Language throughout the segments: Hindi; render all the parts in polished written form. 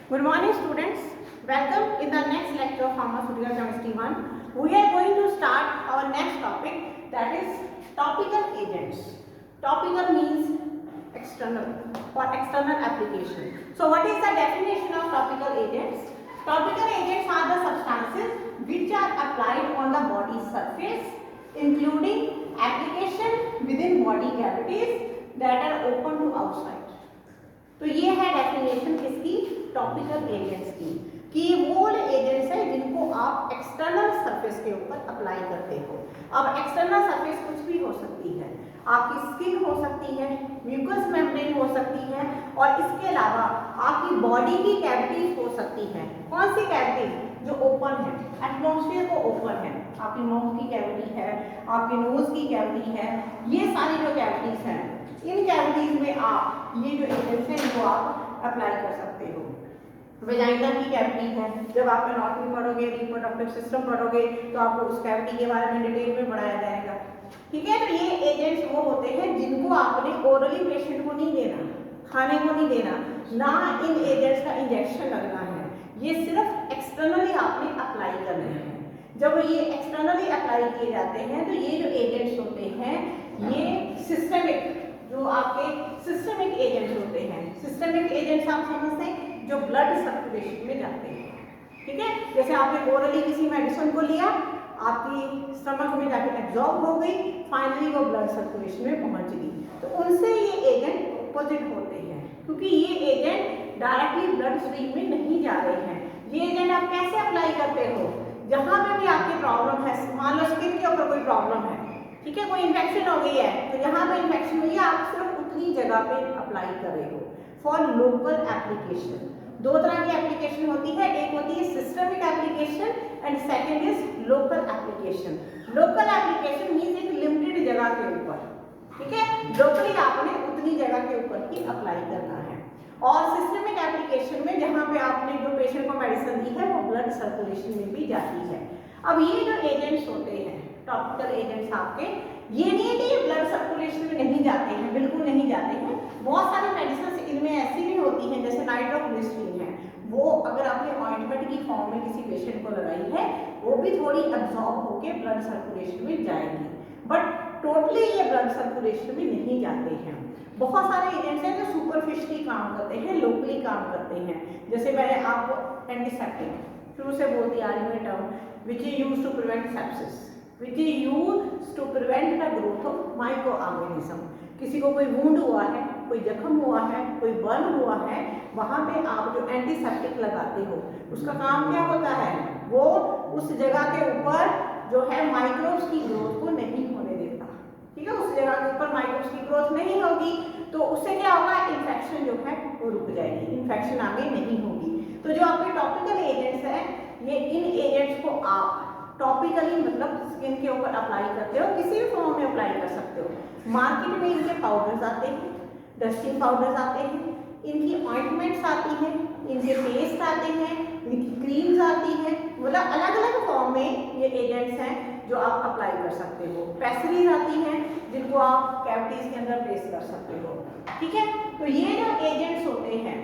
Good morning students. Welcome in the next lecture of Pharmaceutical Chemistry 1. We are going to start our next topic, that is topical agents. Topical means external, for external application. So what is the definition of topical agents? Topical agents are the substances which are applied on the body surface, including application within body cavities that are open to outside. तो ये है डेफिनेशन किसकी, टॉपिकल एजेंट्स की, कि वो एजेंट्स है जिनको आप एक्सटर्नल सरफेस के ऊपर अप्लाई करते हो। अब एक्सटर्नल सरफेस कुछ भी हो सकती है, आपकी स्किन हो सकती है, म्यूकस मेम्ब्रेन हो सकती है, और इसके अलावा आपकी बॉडी की कैविटीज हो सकती है। कौन सी कैविटीज? जो ओपन है, एटमॉस्फेयर को ओपन है, आपकी माउथ की कैविटी है, आपकी नोज की कैविटी है, ये सारी जो कैविटीज हैं, इन कैविटीज में आप ये जो एजेंट्स हैं इनको आप अप्लाई कर सकते हो। वेजाइना की कैविटी है, जब आप एनाटॉमी पढ़ोगे, रिप्रोडक्टिव सिस्टम पढ़ोगे, तो आपको उस कैविटी के बारे में डिटेल में पढ़ाया जाएगा। ठीक है, तो ये एजेंट्स वो होते हैं जिनको आपने ओरली पेशेंट को नहीं देना, खाने को नहीं देना, ना इन एजेंट्स का इंजेक्शन लगना है, ये सिर्फ एक्सटर्नली आपने अप्लाई करने हैं। जब ये एक्सटर्नली अप्लाई किए जाते हैं तो ये जो एजेंट्स होते हैं ये सिस्टमिक, जो आपके सिस्टमिक एजेंट्स होते हैं। सिस्टमिक एजेंट्स आप समझते हैं जो ब्लड सर्कुलेशन में जाते हैं। ठीक है, जैसे आपने ओरली किसी मेडिसिन को लिया, आपकी स्टमक में जाके एब्जॉर्ब हो गई, फाइनली वो ब्लड सर्कुलेशन में पहुंच गई, तो उनसे ये एजेंट अपोजिट होते हैं, क्योंकि ये एजेंट डायरेक्टली ब्लड स्ट्रीम में नहीं जा रहे हैं। ये एजेंट आप कैसे अप्लाई करते हो? जहां पे भी आपकी प्रॉब्लम है, मान लो स्किन के ऊपर कोई प्रॉब्लम है, ठीक है, कोई इन्फेक्शन हो गई है, तो यहाँ पे इन्फेक्शन हुई है, आप सिर्फ उतनी जगह पे अप्लाई कर रहे हो। फॉर लोकल एप्लीकेशन, दो तरह की एप्लीकेशन होती है, एक होती है systemic application and second is local application. Local application means एक लिमिटेड जगह के ऊपर, ठीक है, लोकली आपने उतनी जगह के ऊपर ही अप्लाई करना है। और सिस्टमिक एप्लीकेशन में जहाँ पे आपने जो पेशेंट को मेडिसिन दी है वो ब्लड सर्कुलेशन में भी जाती है। अब ये जो एजेंट्स होते हैं टॉपिकल एजेंट्स आपके, ये नहीं है कि ये ब्लड सर्कुलेशन में नहीं जाते हैं, बिल्कुल नहीं जाते हैं। बहुत सारी मेडिसिन इनमें ऐसी भी होती हैं, जैसे नाइट्रोग्लिसरीन है, वो अगर आपने ऑइंटमेंट की फॉर्म में किसी पेशेंट को लगाई है, वो भी थोड़ी एब्जॉर्ब होकर ब्लड सर्कुलेशन में जाएगी, बट टोटली ये ब्लड सर्कुलेशन में नहीं जाते हैं। बहुत सारे एजेंट्स हैं जो सुपरफिशियली काम करते हैं, लोकली काम करते हैं। जैसे मैंने आपको एंटीसेप्टिक शुरू से बोलती आ रही हूँ term, which is used to prevent sepsis, which is used to prevent the growth of microorganism। किसी को कोई वुंड हुआ है, कोई जख्म हुआ है, कोई बर्न हुआ है, वहाँ पे आप जो एंटीसेप्टिक लगाते हो, उसका काम क्या होता है? वो उस जगह के ऊपर जो है माइक्रोब्स की ग्रोथ को नहीं होने देता। ठीक है, उस जगह के ऊपर माइक्रोब्स की ग्रोथ नहीं होगी तो उससे क्या होगा? इन्फेक्शन जो है वो रुक जाएगी, इन्फेक्शन आगे नहीं होगी। तो जो आपके टॉपिकल एजेंट्स हैं, ये इन एजेंट्स को आप टॉपिकली मतलब स्किन के ऊपर अप्लाई करते हो, किसी भी फॉर्म में अप्लाई कर सकते हो। मार्केट में इनके पाउडर्स आते हैं, डस्टिंग पाउडर्स आते हैं, इनकी ऑइंटमेंट्स आती हैं, इनके पेस्ट आते हैं, इनकी क्रीम्स आती हैं, मतलब अलग अलग फॉर्म में ये एजेंट्स हैं जो आप अप्लाई कर सकते हो। पैसरीज आती हैं जिनको आप कैविटीज के अंदर प्लेस कर सकते हो। ठीक है, तो ये जो एजेंट्स होते हैं,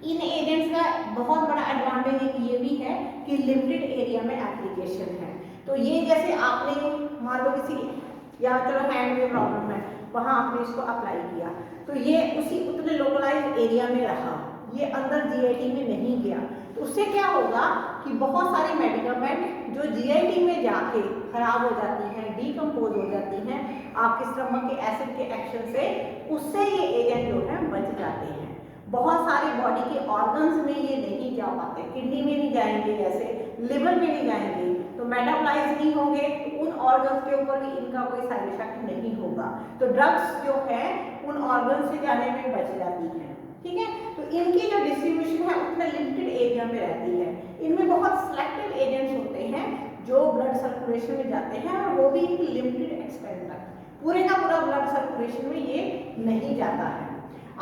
इन एजेंट्स का बहुत बड़ा एडवांटेज एक ये भी है कि लिमिटेड एरिया में एप्लीकेशन है। तो ये जैसे आपने मान लो किसी या चलो हैंड में प्रॉब्लम है, वहाँ आपने इसको अप्लाई किया, तो ये उसी उतने लोकलाइज एरिया में रहा, ये अंदर जीआईटी में नहीं गया, तो उससे क्या होगा कि बहुत सारी मेडिकामेंट जो जीआईटी में जाके खराब हो जाती हैं, डिकम्पोज हो जाती हैं आपके स्टमक के एसिड के एक्शन से, उससे ये एजेंट जो है बच जाते हैं। बहुत सारे बॉडी के ऑर्गन्स में ये नहीं जा पाते, किडनी में नहीं जाएंगे, जैसे लिवर में नहीं जाएंगे, तो मेटाबोलाइज नहीं होंगे, तो उन ऑर्गन्स के ऊपर भी इनका कोई साइड इफेक्ट नहीं होगा, तो ड्रग्स जो है उन ऑर्गन से जाने में बच जाती हैं। ठीक है, तो इनकी जो डिस्ट्रीब्यूशन है उतना लिमिटेड एरिया में रहती है। इनमें बहुत सिलेक्टिव एजेंट्स होते हैं जो ब्लड सर्कुलेशन में जाते हैं, और वो भी लिमिटेड एक्सटेंट तक, पूरे का पूरा ब्लड सर्कुलेशन में ये नहीं जाता है।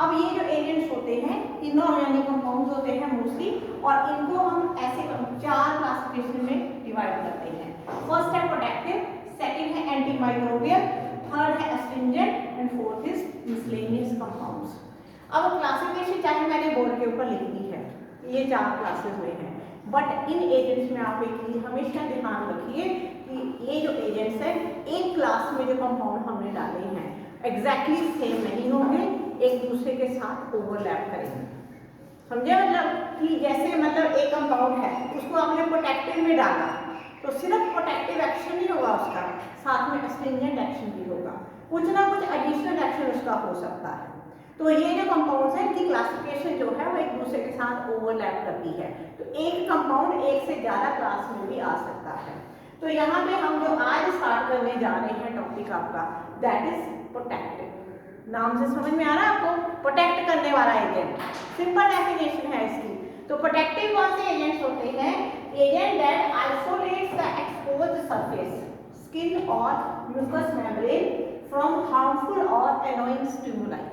अब ये जो एजेंट्स होते हैं इनऑर्गेनिक कंपाउंड्स होते हैं मोस्टली, और इनको हम ऐसे 4 क्लासिफिकेशन में डिवाइड करते हैं। फर्स्ट है प्रोटेक्टिव, सेकंड है एंटीमाइक्रोबियल, थर्ड है astringent and fourth is miscellaneous compounds. अब क्लासिफिकेशन चाहे मैंने बोर्ड के ऊपर लिख दी है, ये 4 क्लासेस में है। बट इन एजेंट्स में आप एक चीज हमेशा ध्यान रखिए कि ये जो एजेंट्स हैं एक क्लास में जो कंपाउंड हमने डाले हैं एग्जैक्टली सेम नहीं होंगे, एक दूसरे के साथ ओवरलैप करेंगे। समझे? मतलब कि जैसे मतलब एक कंपाउंड है उसको आपने प्रोटेक्टिव में डाला तो सिर्फ प्रोटेक्टिव एक्शन नहीं होगा उसका, साथ में एस्ट्रिंजेंट एक्शन भी होगा, कुछ ना कुछ एडिशनल एक्शन उसका हो सकता है। तो ये जो कंपाउंड्स हैं इनकी क्लासिफिकेशन जो है वो एक दूसरे के साथ ओवरलैप करती है, तो एक कंपाउंड एक से ज़्यादा क्लास में भी आ सकता है। तो यहाँ पे हम जो आज स्टार्ट करने जा रहे हैं टॉपिक आपका दैट इज प्रोटेक्टिव। नाम से समझ में आ रहा है आपको? प्रोटेक्ट करने वाला एजेंट, सिंपल डेफिनेशन है इसकी। तो प्रोटेक्टिव कौन से एजेंट्स होते हैं? Agent that isolates the exposed surface, skin और म्यूकस मेम्ब्रेन फ्रॉम हार्मफुल और एनोइंग स्टिमुलाई।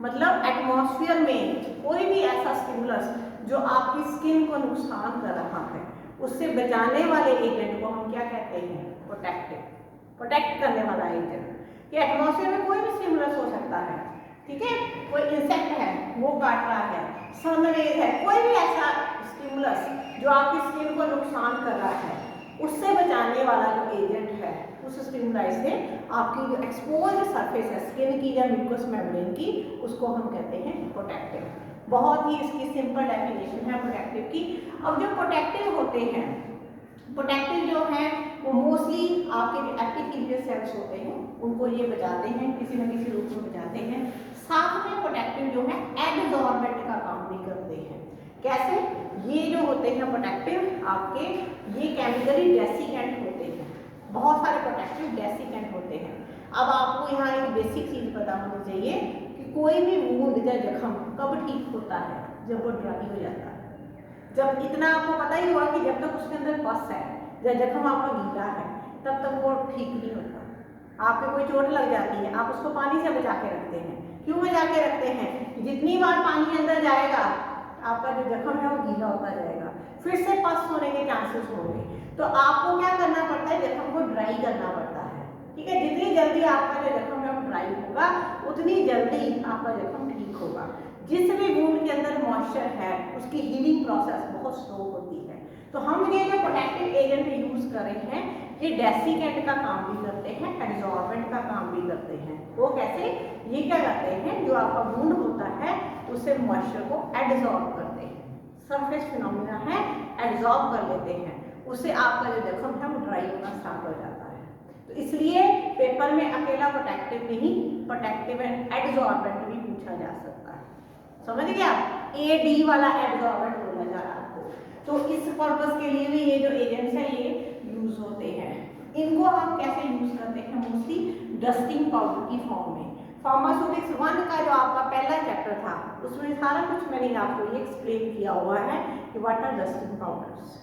मतलब एटमॉस्फेयर में कोई भी ऐसा स्टिमुलस जो आपकी स्किन को नुकसान कर रहा है उससे बचाने वाले एजेंट को हम क्या कहते हैं? प्रोटेक्टिव। प्रोटेक्ट करने वाला एजेंट कि एटमॉस्फेयर में कोई भी स्टिमुलस हो सकता है, ठीक है, कोई इंसेक्ट है वो काट रहा है, सन रेज है, कोई भी ऐसा स्टिमुलस जो आपकी स्किन को नुकसान कर रहा है उससे बचाने वाला जो एजेंट है उस स्टिमुलाई से आपकी जो एक्सपोज्ड सरफेस है स्किन की या म्यूकस मेम्ब्रेन की उसको हम कहते हैं प्रोटेक्टिव। बहुत ही इसकी सिंपल डेफिनेशन है प्रोटेक्टिव की। अब जो प्रोटेक्टिव होते हैं, प्रोटेक्टिव जो हैं वो मोस्टली आपके जो एपिथेलियल सेल्स होते हैं उनको ये बचाते हैं, किसी न किसी रूप में बचाते हैं। साथ में प्रोटेक्टिव जो है एडजॉर्बेंट का काम भी करते हैं। कैसे? ये जो होते हैं प्रोटेक्टिव आपके ये केमिकली डेसिकेंट होते हैं, बहुत सारे प्रोटेक्टिव डेसिकेंट होते हैं। अब आपको यहाँ एक बेसिक चीज पता होनी चाहिए कि कोई भी वुंड या जख्म कब ठीक होता है? जब वो ड्राई हो जाता है। जब इतना आपको पता ही होगा कि जब तक उसके अंदर पस है या जख्म आपका गीला है तब तक वो ठीक नहीं होता। आपको कोई चोट लग जाती है आप उसको पानी से बचा के रखते हैं। क्यों बचा के रखते हैं? जितनी बार पानी अंदर जाएगा आपका जो जख्म है वो गीला होता जाएगा, फिर से पस होने के चांसेस होंगे। तो आपको क्या करना पड़ता है? जख्म को ड्राई करना पड़ता है, ठीक है। जितनी जल्दी आपका जो जख्म है वो ड्राई होगा उतनी जल्दी आपका जख्म ठीक होगा। जिस भी वुंड के अंदर मॉइस्चर है उसकी हीलिंग प्रोसेस बहुत स्लो होती है। तो हम ये जो प्रोटेक्टिव एजेंट यूज कर रहे हैं ये डेसिकेंट का काम भी करते हैं, एडजॉर्बेंट का काम भी करते हैं। वो कैसे? ये क्या करते हैं, जो आपका वुंड होता है उससे मॉइस्चर को एडजॉर्ब करते हैं, सरफेस फिनोमिना है, एडजॉर्ब कर लेते हैं, उससे आपका जो जख्म है वो ड्राई होना स्टार्ट हो जाता है। तो इसलिए पेपर में अकेला प्रोटेक्टिव नहीं, प्रोटेक्टिव एंड एडजॉर्बेंट भी पूछा जा सकता है। समझ गया? AD वाला एडजॉर्बेंट बोला जा रहा है आपको। तो इस पर्पस के लिए भी ये जो एजेंट्स हैं ये यूज होते हैं। इनको हम कैसे यूज करते हैं? मोस्टली डस्टिंग पाउडर की फॉर्म में। फार्मास्यूटिक्स 1 का जो आपका पहला चैप्टर था उसमें सारा कुछ मैंने आपको ये एक्सप्लेन किया हुआ है कि व्हाट आर डस्टिंग पाउडर्स,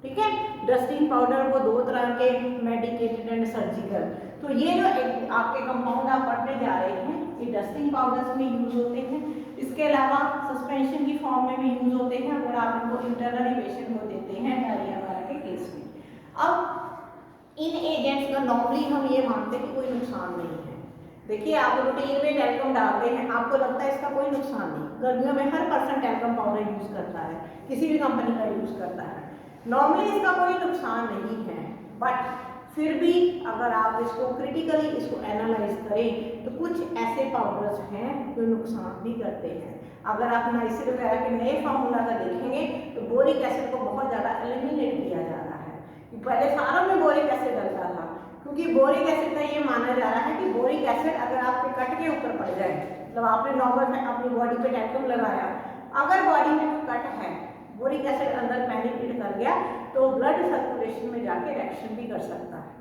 ठीक है। डस्टिंग पाउडर वो 2 तरह के, मेडिकेटेड एंड सर्जिकल। तो ये जो आपके कंपाउंड आप पढ़ने जा रहे हैं ये डस्टिंग पाउडर्स में यूज होते हैं। इसके अलावा सस्पेंशन की फॉर्म में भी यूज होते हैं अगर आप इनको इंटरनली पेशेंट को देते हैं डायरिया वगैरह के केस में। अब इन एजेंट्स का नॉर्मली हम ये मानते हैं कि कोई नुकसान नहीं है। देखिए आप रूटीन में टैल्कम डालते हैं, आपको लगता है इसका कोई नुकसान नहीं। गर्मियों में हर पर्सन टैल्कम पाउडर यूज करता है, किसी भी कंपनी का यूज करता है, नॉर्मली इसका कोई नुकसान नहीं है। बट फिर भी अगर आप इसको क्रिटिकली इसको एनालाइज करें तो कुछ ऐसे पाउडर्स हैं जो नुकसान भी करते हैं। अगर आप नाइसिल वगैरह के नए फार्मूला का देखेंगे तो बोरिक एसिड को बहुत ज़्यादा एलिमिनेट किया जा रहा है। पहले सारों में बोरिक एसिड डलता था क्योंकि बोरिक एसिड का ये माना जा रहा है कि बोरिक एसिड अगर आपके कट के ऊपर पड़ जाए, मतलब आपने नॉर्मल अपनी बॉडी पे टैल्कम लगाया, अगर बॉडी में कोई कट है बोरिक एसिड अंदर पेनिट्रेट कर गया तो ब्लड सर्कुलेशन में जाके रिएक्शन भी कर सकता है।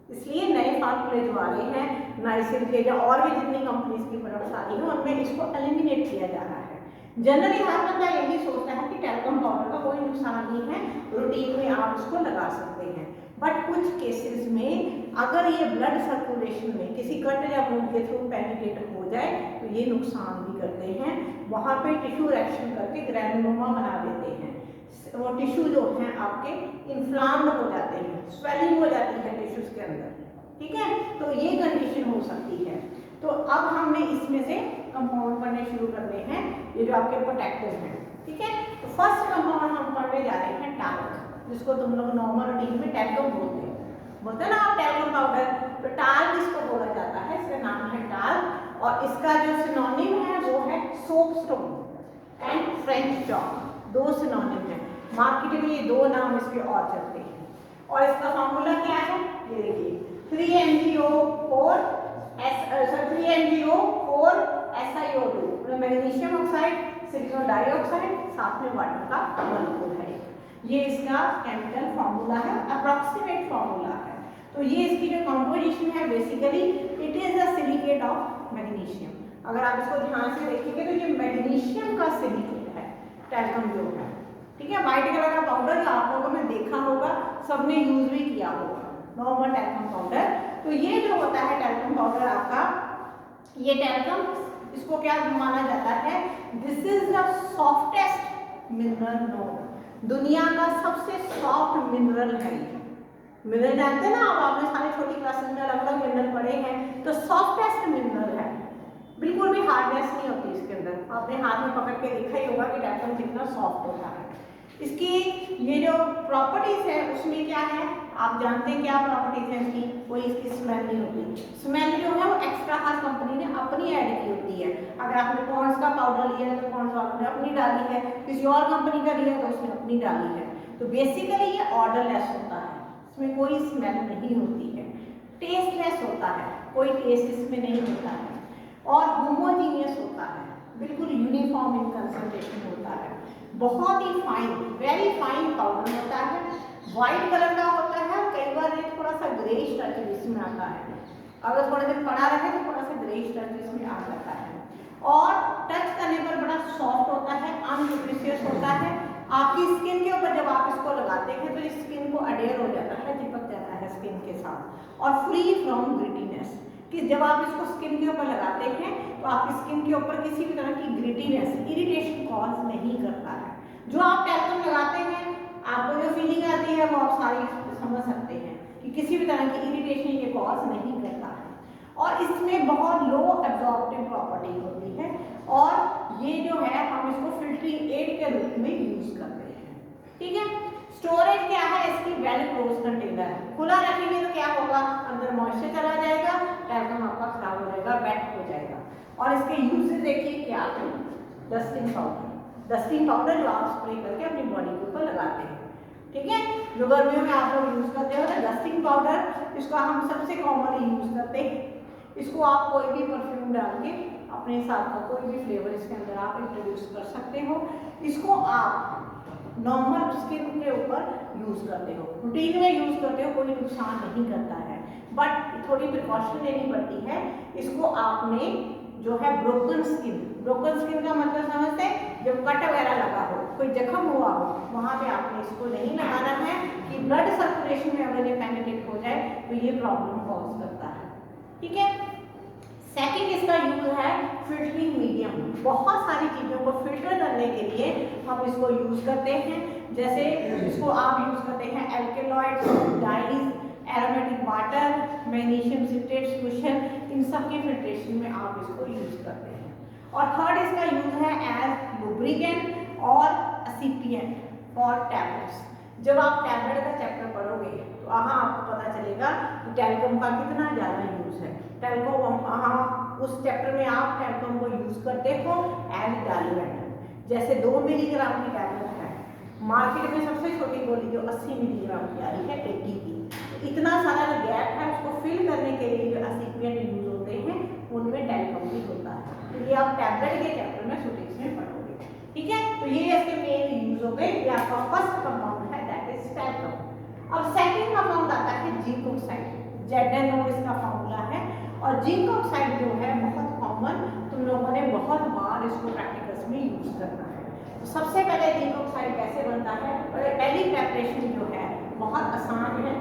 इसलिए नए फार्मूले जो आ रहे हैं नाइसिल के या और भी जितनी कंपनीज की प्रोडक्ट्स आ रही हैं उनमें इसको एलिमिनेट किया जा रहा है। जनरली हर बंदा यही सोचता है कि टैल्कम पाउडर का कोई नुकसान नहीं है, रूटीन में आप इसको लगा सकते हैं। बट कुछ केसेस में अगर ये ब्लड सर्कुलेशन में किसी कट या वुंड के थ्रू पेनिट्रेट हो जाए तो ये नुकसान भी करते हैं। वहाँ पे टिश्यू रिएक्शन करके ग्रैनुलोमा बना देते हैं, वो टिश्यू जो हैं आपके इन्फ्लाम्ड हो जाते हैं, स्वेलिंग हो जाती है टिश्यूज के अंदर, ठीक है। तो ये कंडीशन हो सकती है। तो अब हमने इसमें से कंपाउंड पढ़ने शुरू करने हैं, ये जो आपके प्रोटेक्टिव हैं। ठीक है। तो फर्स्ट कंपाउंड हम पढ़ने जा रहे हैं टाल्क, जिसको तुम लोग नॉर्मल रूटीन में टैल्कम बोलते हैं ना आप, टैल्कम पाउडर। तो टाल्क इसको बोला जाता है, इसका नाम है टाल्क, और इसका जो सिनोनिम है वो है सोपस्टोन एंड फ्रेंच चॉक, दो सिनोनिम है। मार्केट में ये दो नाम इसके और चलते हैं। और इसका फॉर्मूला क्या है, ये देखिए 3MgO4 SiO2, magnesium oxide, silicon dioxide, साथ में वाटर का मॉलिक्यूल है। ये इसका केमिकल फार्मूला है, अप्रॉक्सीमेट फार्मूला है। तो ये इसकी जो कंपोजिशन है basically it is a silicate of magnesium. अगर आप इसको ध्यान से देखेंगे तो ये मैग्नीशियम का सिलिकेट है टैल्कम जो है, ठीक है। व्हाइट कलर का पाउडर जो आप लोगों ने देखा होगा, सबने यूज भी किया होगा, नॉर्मल टैल्कम पाउडर। तो ये जो होता है टैल्कम पाउडर आपका, ये टैल्कम, इसको क्या माना जाता है, this is the softest mineral known, दुनिया का सबसे सॉफ्ट मिनरल है। मिनरल जानते हैं ना आप, आपने सारी छोटी क्लासेस में अलग अलग मिनरल पढ़े हैं। तो सॉफ्टेस्ट मिनरल है, बिल्कुल भी हार्डनेस नहीं होती इसके अंदर। आपने हाथ में पकड़ के देखा ही होगा कि टैल्कम कितना सॉफ्ट होता है। इसकी ये जो प्रॉपर्टीज है उसमें क्या है, आप जानते हैं क्या प्रॉपर्टीज है इसकी, कोई इसकी स्मेल नहीं होती। स्मेल जो है वो एक्स्ट्रा हार्स कंपनी ने अपनी ऐड की होती है। अगर आपने पॉन्ड्स का पाउडर लिया है तो पॉन्ड्स वालों ने अपनी डाली है, किसी और कंपनी का लिया तो उसने अपनी डाली है। तो बेसिकली ये ऑर्डरलेस होता है, इसमें कोई स्मेल नहीं होती है, टेस्टलेस होता है, कोई टेस्ट इसमें नहीं होता है, और होमोजीनियस होता है, बिल्कुल यूनिफॉर्म इन कंसंट्रेशन होता है, बहुत ही फाइन, वेरी फाइन पाउडर होता है, व्हाइट कलर का होता है। कई बार ये थोड़ा सा ग्रेइश टच इसमें आता है, अगर थोड़े दिन पड़ा रहे तो थोड़ा सा ग्रेइश टच इसमें आ जाता है, और टच करने पर बड़ा सॉफ्ट होता है, अनल्यूट्रिशियस होता है। आपकी स्किन के ऊपर जब आप इसको लगाते हैं तो इस स्किन को अडेयर हो जाता है, चिपक जाता है स्किन के साथ, और फ्री फ्रॉम ग्रिटीनेस, कि जब आप इसको स्किन के ऊपर लगाते हैं तो आपकी स्किन के ऊपर किसी भी तरह की ग्रिटीनेस, इरिटेशन कॉज नहीं करता है। जो आप टैल्कम लगाते हैं आपको जो फीलिंग आती है वो आप सारी समझ सकते हैं कि किसी भी तरह की इरिटेशन ये कॉज नहीं करता है, और इसमें बहुत लो एब्जॉर्प्टिव प्रॉपर्टी होती है, और ये जो है हम इसको फिल्टरिंग एड के रूप में यूज करते हैं, ठीक है। स्टोरेज क्या है इसकी, वेल क्लोज कंटेनर है, खुला रखेंगे तो क्या होगा, अंदर मॉइस्चर चला जाएगा, टैल्कम आपका खराब हो जाएगा, वेट हो जाएगा। और इसके यूजेस देखिए क्या है, डस्टिंग पाउडर, डस्टिंग पाउडर जो आप स्प्रे करके अपनी बॉडी के ऊपर लगाते हैं, ठीक है। जो गर्मियों में आप लोग यूज करते हो ना डस्टिंग पाउडर, इसका हम सबसे कॉमनली यूज करते हैं। इसको आप कोई भी परफ्यूम डाल के अपने साथ का कोई भी फ्लेवर इसके अंदर आप इंट्रोड्यूस कर सकते हो। इसको आप नॉर्मल स्किन के ऊपर यूज करते हो, रूटीन में यूज करते हो, कोई नुकसान नहीं करता है, बट थोड़ी प्रिकॉशन लेनी पड़ती है। इसको आपने जो है ब्रोकन स्किन का मतलब समझते हैं, जब कट वगैरह लगा हो, कोई जख्म हुआ हो, वहां पे आपने इसको नहीं लगाना है कि ब्लड सर्कुलेशन में अगर ये पेनिट्रेट हो जाए तो ये प्रॉब्लम कॉज करता है, ठीक है। सेकंड इसका यूज है फिल्टरिंग मीडियम, बहुत सारी चीज़ों को फिल्टर करने के लिए हम इसको यूज करते हैं। जैसे इसको आप यूज करते हैं alkaloids, dyes, aromatic water, magnesium citrate solution, इन सब के फिल्ट्रेशन में आप इसको यूज करते हैं। और थर्ड इसका यूज है एज लुब्रिकेंट और एसिपिएंट फॉर टैबलेट्स। जब आप टैबलेट का चैप्टर पढ़ोगे तो वहाँ आपको पता चलेगा कि टैल्कम का कितना ज़्यादा यूज है। टैल्कम वहाँ उस चैप्टर में आप टैल्कम को यूज करते हो एज डाइल्यूएंट। जैसे 2 मिलीग्राम की टैबलेट है, मार्केट में सबसे छोटी गोली जो 80 मिलीग्राम की आई है 80 की, तो इतना सारा जो गैप है उसको फिल करने के लिए जो एसिपिएंट यूज होते हैं उनमें टैल्कम भी होता है। तो ये आप टैबलेट के चैप्टर में शूटिंग्स में पढ़ोगे, ठीक है। तो ये इसके मेन यूज हो गए। ये आपका फर्स्ट कंपाउंड है दैट इज टैल्कम। अब सेकंड कंपाउंड आता है जिंक ऑक्साइड, ZnO इसका फॉर्मूला है। और जिंक ऑक्साइड जो है बहुत कॉमन, तुम लोगों ने बहुत बार इसको प्रैक्टिकल्स में यूज करना है। तो सबसे पहले जिंक ऑक्साइड कैसे बनता है, पहली प्रेपरेशन जो है बहुत आसान है,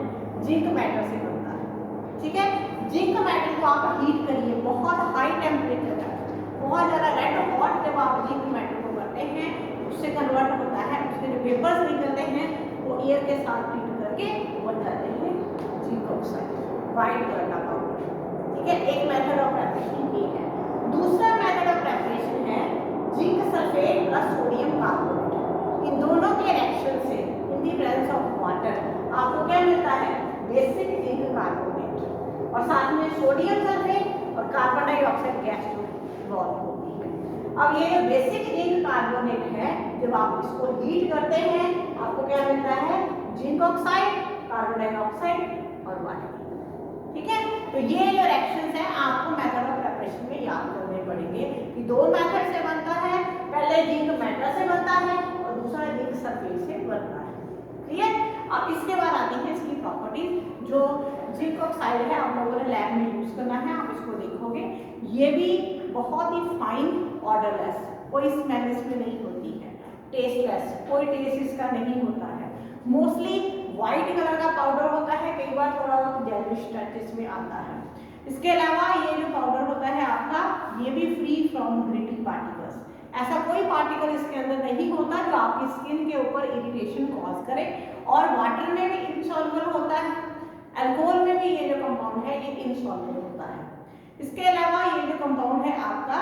जिंक मेटल से बनता है, ठीक है। जिंक मेटल को आप हीट करिए बहुत हाई टेम्परेचर तक, बहुत ज़्यादा रेड हॉट, जब आप जिंक मेटल को करते हैं उससे कन्वर्ट होता है, उसके जो वेपर्स निकलते हैं वो एयर के साथ ट्रीट करके बन जाते हैं जिंक ऑक्साइड, वाइट कलर का पाउडर, ठीक है। एक मेथड ऑफ प्रेपरेशन ये है। दूसरा मेथड ऑफ प्रेपरेशन है zinc sulphate plus sodium carbonate. और साथ में सोडियम सल्फेट और कार्बन डाइऑक्साइड गैस जो इवॉल्व होती है। अब ये जो बेसिक जिंक कार्बोनेट है, जब आप इसको हीट करते हैं आपको क्या मिलता है, जिंक ऑक्साइड, कार्बन डाइऑक्साइड और वाटर। ठीक है, तो ये जो रिएक्शंस है आपको मेथड ऑफ प्रिपरेशन में याद करने पड़ेंगे कि दो मेथड से बनता है, पहले जिंक मेटल से बनता है और दूसरा जिंक सल्फेट से बनता है। क्लियर? अब इसके बाद आती है इसकी प्रॉपर्टीज। जो जिंक ऑक्साइड है आप लोगों ने लैब में यूज करना है, आप इसको देखोगे ये भी बहुत ही फाइन ऑर्डरलेस, कोई स्मेल इसमें नहीं होती है, टेस्टलेस, कोई टेस्ट इसका नहीं होता है, मोस्टली व्हाइट कलर का पाउडर होता है, कई बार थोड़ा बहुत जेलिश टच इसमें आता है। इसके अलावा ये जो पाउडर होता है आपका, ये भी फ्री फ्रॉम ग्रिटी पार्टिकल्स, ऐसा कोई पार्टिकल इसके अंदर नहीं होता जो आपकी स्किन के ऊपर इरिटेशन कॉज करे। और वाटर में भी इनसॉल्युबल होता है, अल्कोहल में भी ये जो कंपाउंड है ये इनसॉल्युबल होता है। इसके अलावा ये जो कंपाउंड है आपका,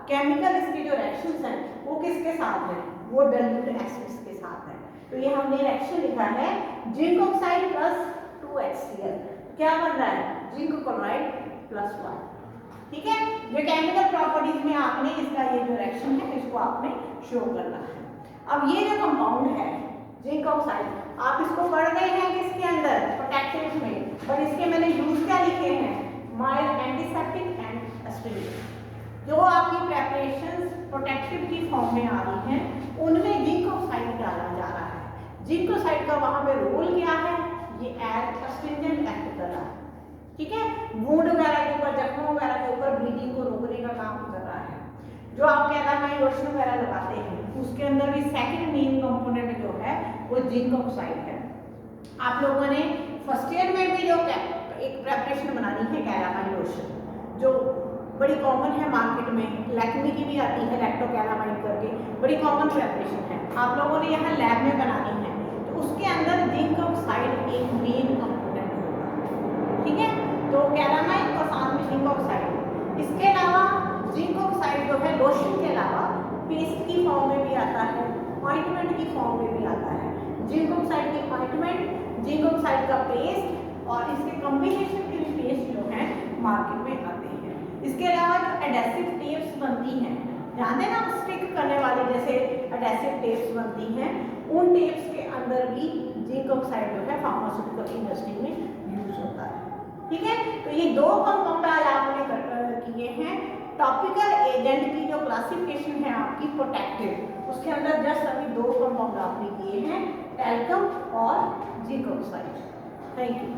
केमिकल इसके जो रिएक्शंस हैं वो किसके साथ है, वो डाइल्यूट एसिड्स के साथ है। तो ये हमने रिएक्शन लिखा है जिंक ऑक्साइड प्लस 2HCl, क्या बन रहा है, जिंक क्लोराइड प्लस 1। ठीक है, ये केमिकल प्रॉपर्टीज में आपने इसका ये जो रिएक्शन है इसको आपने शो करना है। अब ये जो कंपाउंड है जिंक ऑक्साइड, आप इसको पढ़ रहे हैं किसके अंदर, प्रोटेक्टिव में, पर इसके मैंने यूज क्या लिखे हैं, माइल्ड एंटीसेप्टिक एंड एस्ट्रिंजेंट। जो आपकी प्रेपरेशंस प्रोटेक्टिव की फॉर्म में आ रही हैं उनमें जिंक ऑक्साइड डाला जा रहा है। जिंक ऑक्साइड का वहां पे रोल क्या है, ये एज एस्ट्रिंजेंट एक्ट कर रहा है। ठीक है, वुंड वगैरह के ऊपर, जख्मों वगैरह के ऊपर ब्लीडिंग को रोकने का काम कर रहा है। जो आप कैलामाइन लोशन वगैरह लगाते हैं उसके अंदर भी सेकंड मेन कंपोनेंट जो है वो जिंक ऑक्साइड है। आप लोगों ने फर्स्ट ईयर में भी जो एक प्रेपरेशन बनानी है कैलामाइन लोशन, जो बड़ी कॉमन है मार्केट में, लैक्मे की भी आती है लैक्टो कैलामाइन करके, बड़ी कॉमन प्रेपरेशन है, आप लोगों ने यहाँ लैब में बनानी है, तो उसके अंदर जिंक ऑक्साइड एक मेन कंपोनेंट होगा। ठीक है, तो कैलामाइन और साथ में जिंक ऑक्साइड। इसके अलावा जिंक ऑक्साइड जो है लोशन के अलावा पेस्ट की फॉर्म में भी आता है, ऑइंटमेंट की फॉर्म में भी आता है। जिंक ऑक्साइड की ऑइंटमेंट, जिंक ऑक्साइड का पेस्ट और इसके कॉम्बिनेशन के भी पेस्ट जो है मार्केट में आते हैं। इसके अलावा जो एडेसिव टेप्स बनती हैं, जानते हैं ना स्टिक करने वाली जैसे एडेसिव टेप्स बनती हैं, उन टेप्स के अंदर भी जिंक ऑक्साइड जो है फार्मास्यूटिकल इंडस्ट्री में यूज होता है। ठीक है, तो ये दो कंपाउंड आज आपने किए हैं। टॉपिकल एजेंट की जो क्लासिफिकेशन है आपकी प्रोटेक्टिव, उसके अंदर जस्ट अभी दो कंपाउंड आपने किए हैं, टैल्कम और जिंक ऑक्साइड। Thank you.